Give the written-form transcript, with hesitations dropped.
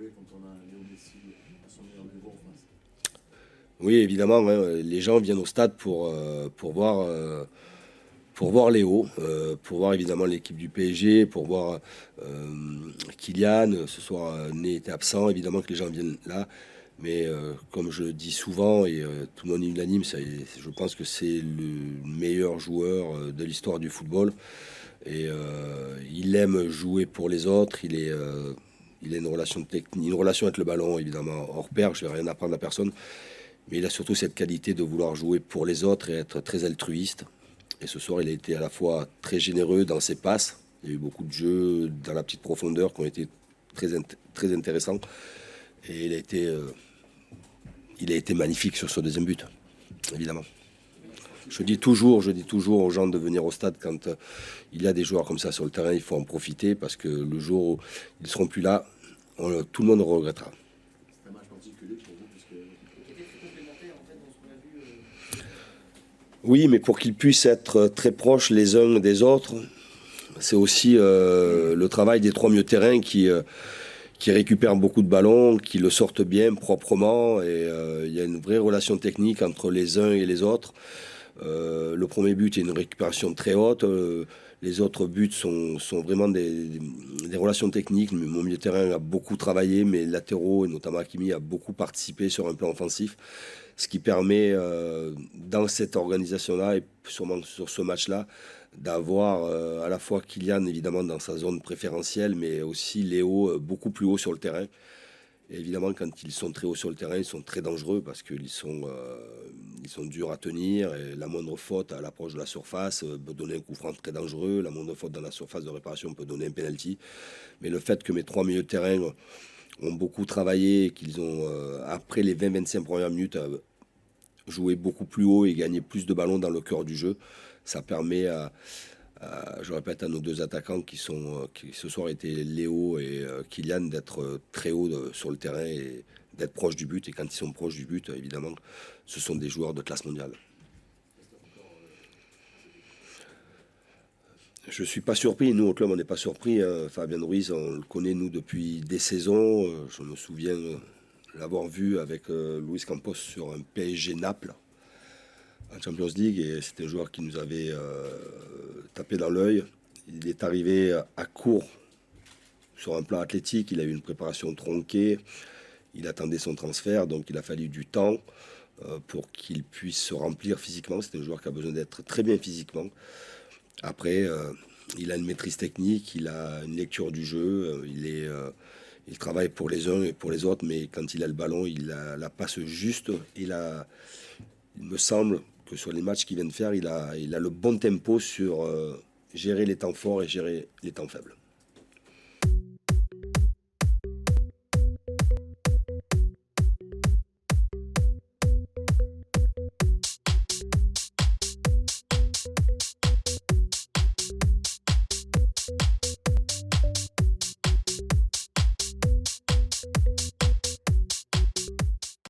retrouver quand on a Léo Messi à son meilleur niveau en face? Oui, évidemment, hein, les gens viennent au stade pour voir Léo, pour voir évidemment l'équipe du PSG, pour voir Kylian. Ce soir, Né était absent, évidemment que les gens viennent là. Mais comme je le dis souvent, et tout le monde est unanime, je pense que c'est le meilleur joueur de l'histoire du football. Et il aime jouer pour les autres. Il a une relation technique, une relation avec le ballon, évidemment, hors pair. Je ne vais rien apprendre à personne. Mais il a surtout cette qualité de vouloir jouer pour les autres et être très altruiste. Et ce soir, il a été à la fois très généreux dans ses passes. Il y a eu beaucoup de jeux dans la petite profondeur qui ont été très intéressants. Et il a été magnifique sur ce deuxième but, évidemment. Je dis toujours aux gens de venir au stade quand il y a des joueurs comme ça sur le terrain, il faut en profiter parce que le jour où ils ne seront plus là, tout le monde regrettera. C'est un match particulier pour vous, puisque Qui était très complémentaire en fait dans ce qu'on a vu. Oui, mais pour qu'ils puissent être très proches les uns des autres, c'est aussi le travail des trois milieux de terrain qui récupèrent beaucoup de ballons, qui le sortent bien, proprement. Et il y a une vraie relation technique entre les uns et les autres. Le premier but est une récupération très haute. Les autres buts sont vraiment des relations techniques. Mon milieu de terrain a beaucoup travaillé, mes latéraux, et notamment Hakimi, a beaucoup participé sur un plan offensif. Ce qui permet, dans cette organisation-là, et sûrement sur ce match-là, d'avoir à la fois Kylian, évidemment, dans sa zone préférentielle, mais aussi Léo beaucoup plus haut sur le terrain. Et évidemment, quand ils sont très hauts sur le terrain, ils sont très dangereux parce ils sont durs à tenir. Et la moindre faute à l'approche de la surface peut donner un coup franc très dangereux. La moindre faute dans la surface de réparation peut donner un penalty. Mais le fait que mes trois milieux de terrain ont beaucoup travaillé et qu'ils ont, après les 20-25 premières minutes, joué beaucoup plus haut et gagné plus de ballons dans le cœur du jeu, ça permet je répète, à nos deux attaquants qui ce soir étaient Léo et Kylian, d'être très haut sur le terrain et d'être proches du but. Et quand ils sont proches du but, évidemment, ce sont des joueurs de classe mondiale. Je ne suis pas surpris. Nous, au club, on n'est pas surpris. Fabien Ruiz, on le connaît, nous, depuis des saisons. Je me souviens l'avoir vu avec Luis Campos sur un PSG Naples en Champions League. Et c'était un joueur qui nous avait tapé dans l'œil. Il est arrivé à court sur un plan athlétique. Il a eu une préparation tronquée. Il attendait son transfert, donc il a fallu du temps pour qu'il puisse se remplir physiquement. C'est un joueur qui a besoin d'être très bien physiquement. Après, il a une maîtrise technique, il a une lecture du jeu, il travaille pour les uns et pour les autres, mais quand il a le ballon, il a la passe juste. Il me semble que sur les matchs qu'il vient de faire, il a le bon tempo sur gérer les temps forts et gérer les temps faibles.